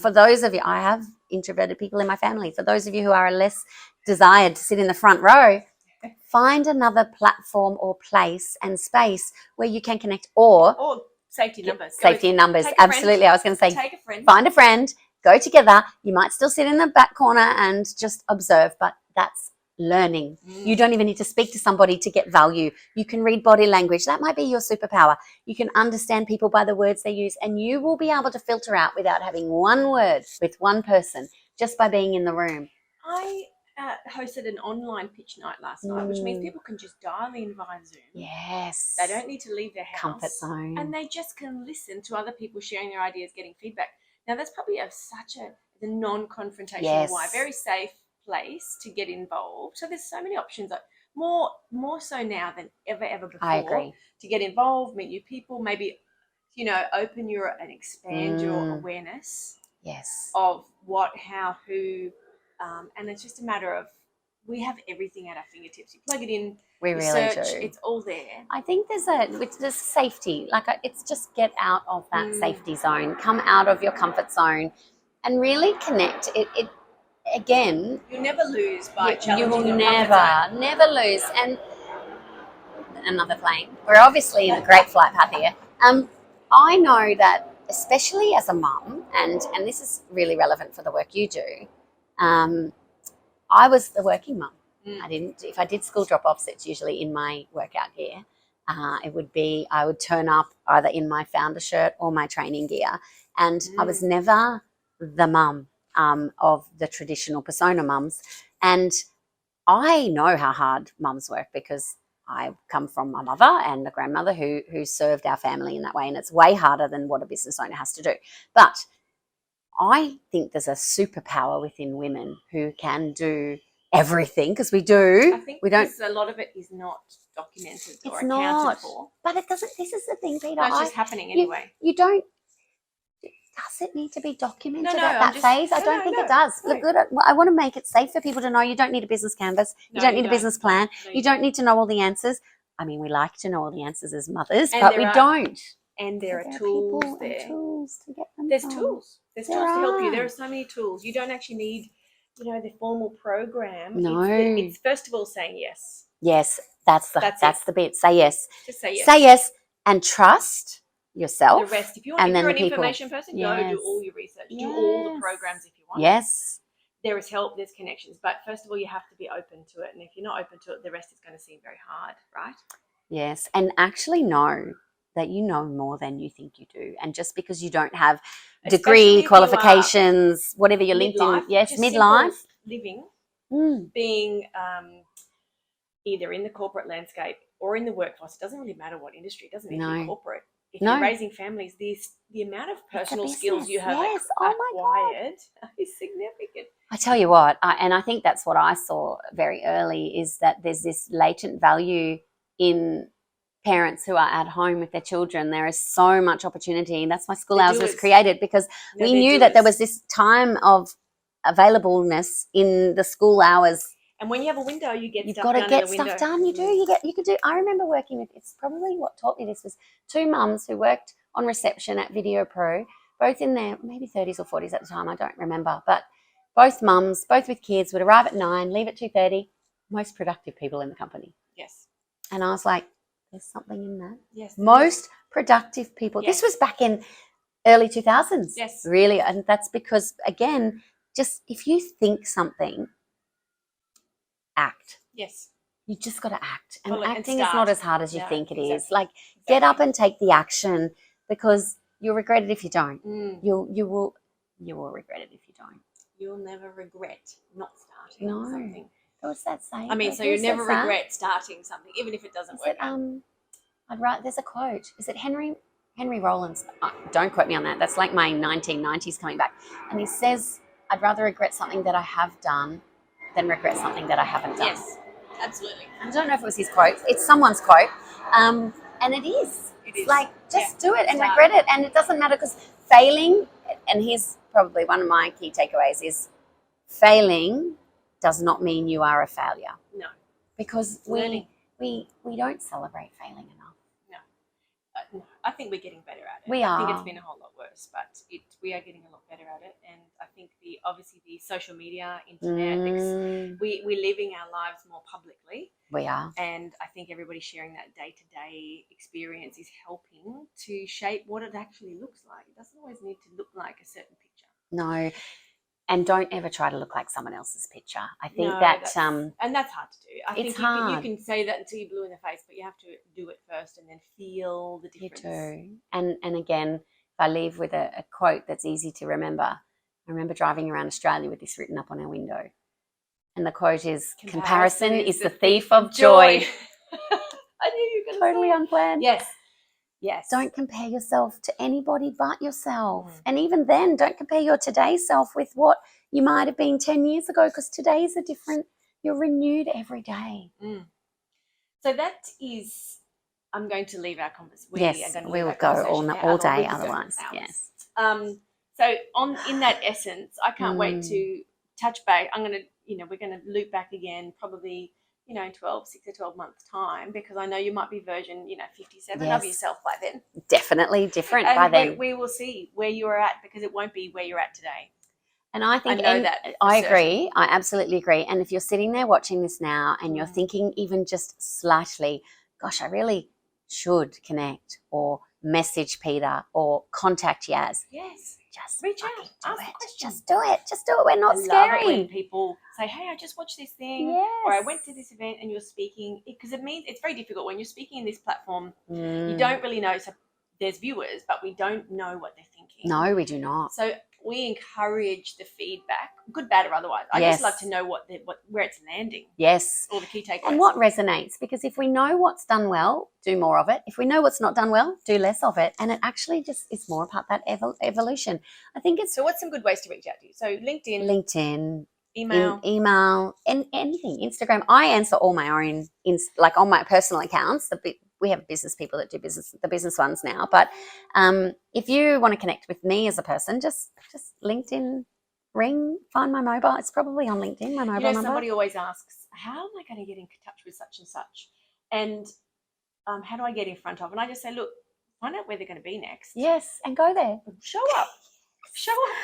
for those of you, I have introverted people in my family. For those of you who are less desired to sit in the front row, find another platform or place and space where you can connect, or safety numbers. Safety in numbers. Absolutely. I was going to say, take a friend. Find a friend. Go together. You might still sit in the back corner and just observe, but that's learning. You don't even need to speak to somebody to get value. You can read body language. That might be your superpower. You can understand people by the words they use, and you will be able to filter out without having one word with one person, just by being in the room. I hosted an online pitch night last night, which means people can just dial in via Zoom. Yes. They don't need to leave their house. Comfort zone. And they just can listen to other people sharing their ideas, getting feedback. Now, that's probably the non-confrontational way, very safe place to get involved. So there's so many options, like more so now than ever before. I agree. To get involved, meet new people, maybe, open and expand your awareness. Yes. Of what, how, who, and it's just a matter of, we have everything at our fingertips. You plug it in. We really search, do. It's all there. I think there's safety. It's just get out of that safety zone. Come out of your comfort zone and really connect. It again. You'll never lose by challenging. You will never lose. And another plane. We're obviously in a great flight path here. I know that, especially as a mum, and this is really relevant for the work you do. I was the working mum. If I did school drop-offs, it's usually in my workout gear. I would turn up either in my founder shirt or my training gear. And I was never the mum of the traditional persona mums. And I know how hard mums work, because I come from a mother and a grandmother who served our family in that way. And it's way harder than what a business owner has to do. But I think there's a superpower within women who can do everything, because we do. I think a lot of it is not documented or accounted for. But it doesn't. This is the thing, Peter. No, it's just happening anyway. You don't. Does it need to be documented at that phase? I don't think it does. No. Look, I want to make it safe for people to know. You don't need a business canvas. You don't need a business plan. You don't need to know all the answers. I mean, we like to know all the answers as mothers, but we don't. And there are tools there. Tools to get them. There's tools. There's tools to help you. There are so many tools. You don't actually need, the formal program. No. It's first of all saying yes. Yes, that's the bit. Say yes. Just say yes. Say yes and trust yourself. The rest. If you're an information person, go do all your research. Do all the programs if you want. Yes. There is help, there's connections. But first of all, you have to be open to it. And if you're not open to it, the rest is going to seem very hard, right? Yes. And actually know that you know more than you think you do. And just because you don't have degree, qualifications, whatever your LinkedIn, midlife. Living, being either in the corporate landscape or in the workforce. It doesn't really matter what industry. It doesn't need to be corporate. If you're raising families, the amount of personal skills you have acquired is significant. I tell you what, I think that's what I saw very early, is that there's this latent value in parents who are at home with their children. There is so much opportunity. That's why School Hours was created, because we knew that there was this time of availableness in the school hours. And when you have a window, you get You've stuff got to done get in the window. stuff done. You do. You could do. I remember working with. It's probably what taught me this was two mums who worked on reception at Video Pro, both in their maybe 30s or 40s at the time. I don't remember, but both mums, both with kids, would arrive at 9, leave at 2:30. Most productive people in the company. Yes. And I was like, there's something in that. Yes. Most productive people. Yes. This was back in early 2000s. Yes. Really, and that's because again, just if you think something, act. Yes. You just got to act. And Follow and acting is start. not as hard as you No, think it is. exactly. Like, get up and take the action, because you'll regret it if you don't. Mm. You will regret it if you don't. You'll never regret not starting No. something. What's that saying? I mean, so you never regret starting something, even if it doesn't work out. I'd write. There's a quote. Is it Henry Rollins? Don't quote me on that. That's like my 1990s coming back. And he says, "I'd rather regret something that I have done than regret something that I haven't done." Yes, absolutely. I don't know if it was his quote. It's someone's quote, and it is. It's like, just do it and regret it, and it doesn't matter, because failing. And here's probably one of my key takeaways: is failing does not mean you are a failure. No, because we don't celebrate failing enough. No, I think we're getting better at it. We are. I think it's been a whole lot worse, but we are getting a lot better at it. And I think obviously the social media, internet, we're living our lives more publicly. We are. And I think everybody sharing that day-to-day experience is helping to shape what it actually looks like. It doesn't always need to look like a certain picture. No. And don't ever try to look like someone else's picture. I think and that's hard to do. I think you can say that until you're blue in the face, but you have to do it first and then feel the difference. You do. And again, if I leave with a quote that's easy to remember, I remember driving around Australia with this written up on our window. And the quote is, comparison is the thief of joy. I knew you were going to Totally unplanned. Yes. Yes. Don't compare yourself to anybody but yourself. And even then, don't compare your today's self with what you might have been 10 years ago, because today's you're renewed every day. So that is, I'm going to leave our conversation. We will go all day otherwise. Yes. So in that essence, I can't wait to touch back. We're going to loop back again, probably 6 or 12 months time, because I know you might be version 57 of yourself by then. Definitely different by then. We will see where you're at, because it won't be where you're at today. And I think I agree. I absolutely agree. And if you're sitting there watching this now and you're thinking even just slightly, gosh, I really should connect or message Peta or contact Yas. Yes. Just reach out, ask the question. Just do it. We're not scary. I love it when people say, "Hey, I just watched this thing," or "I went to this event," and you're speaking, because it means it's very difficult when you're speaking in this platform. You don't really know. So there's viewers, but we don't know what they're thinking. No, we do not. So we encourage the feedback, good, bad, or otherwise. I just love to know where it's landing. Yes. All the key takeaways. And what resonates, because if we know what's done well, do more of it. If we know what's not done well, do less of it. And it actually just is more about that evolution. I think it's... So what's some good ways to reach out to you? So LinkedIn. Email, and anything. Instagram. I answer all my own, on my personal accounts. We have business people that do the business ones now. But if you want to connect with me as a person, just LinkedIn, find my mobile. It's probably on LinkedIn, my mobile number. Somebody always asks, how am I going to get in touch with such and such? And how do I get in front of? And I just say, look, find out where they're going to be next. Yes, and go there. Show up.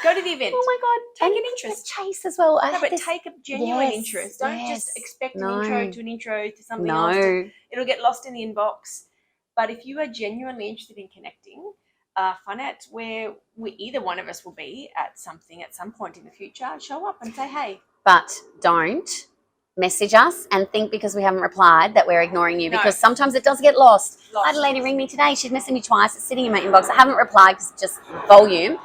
Go to the event. Oh my God. Take an interest. Chase as well. But take a genuine interest. Don't just expect an intro to something else. It'll get lost in the inbox. But if you are genuinely interested in connecting, find out where either one of us will be at something at some point in the future. Show up and say, hey. But don't message us and think because we haven't replied that we're ignoring you, because sometimes it does get lost. I had a lady ring me today. She'd messaged me twice. It's sitting in my inbox. I haven't replied because it's just volume.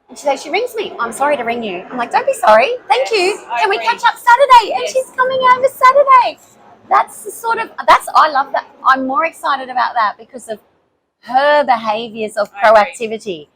And she rings me. I'm sorry to ring you. I'm like, don't be sorry. Thank you. Can we catch up Saturday? And she's coming over Saturday. That's the I love that. I'm more excited about that because of her behaviours of proactivity.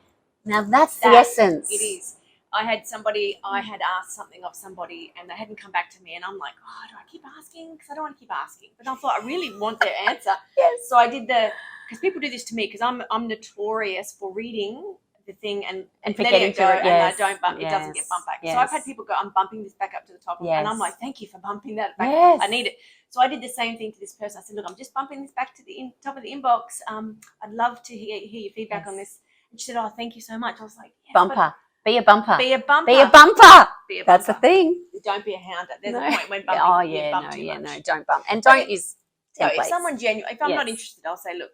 Now that's the essence. It is. I had asked something of somebody and they hadn't come back to me, and I'm like, oh, do I keep asking? Because I don't want to keep asking. But I thought I really want their answer. Yes. So I did because people do this to me, because I'm notorious for reading the thing and forgetting it go, to, and yes, I don't bump. It doesn't get bumped back. So I've had people go, I'm bumping this back up to the top, and I'm like, thank you for bumping that back. Yes. I need it. So I did the same thing to this person. I said, look, I'm just bumping this back to the top of the inbox. I'd love to hear your feedback on this. And she said, oh, thank you so much. I was like, yes, bumper. Be a bumper. Be a bumper. Be a bumper. Be a bumper. That's the thing. Don't be a hounder. There's No. a point when bumping. Oh you yeah, bump no, too yeah, much. no, don't bump, and don't use No, templates. if someone if I'm not Yes. interested, I'll say, look,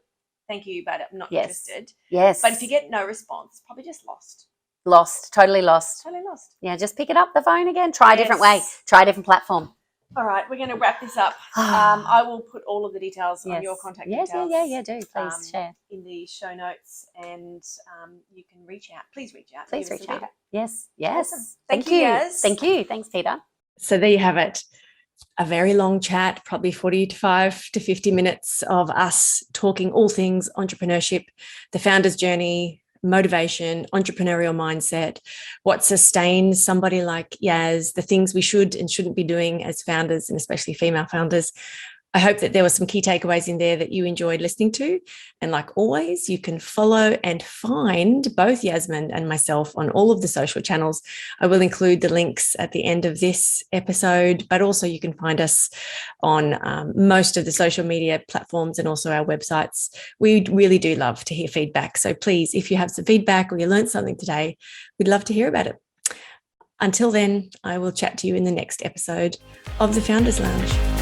thank you, but I'm not Yes. interested. Yes. But if you get no response, it's probably just lost. Lost, totally lost. Totally lost. Yeah, just pick it up the phone again. Try a different way. Yes. Try a different platform. All right, we're going to wrap this up. I will put all of the details on your contact details. Yeah, do. Please share. In the show notes, and you can reach out. Please reach out. Please reach out. feedback. Yes. Awesome. Thank you, Yas. Thank you. Thanks, Peter. So there you have it. A very long chat, probably 45 to 50 minutes of us talking all things entrepreneurship, the founder's journey, motivation, entrepreneurial mindset, what sustains somebody like Yas, the things we should and shouldn't be doing as founders, and especially female founders. I hope that there were some key takeaways in there that you enjoyed listening to. And like always, you can follow and find both Yasmin and myself on all of the social channels. I will include the links at the end of this episode, but also you can find us on most of the social media platforms and also our websites. We really do love to hear feedback. So please, if you have some feedback or you learned something today, we'd love to hear about it. Until then, I will chat to you in the next episode of The Founders Lounge.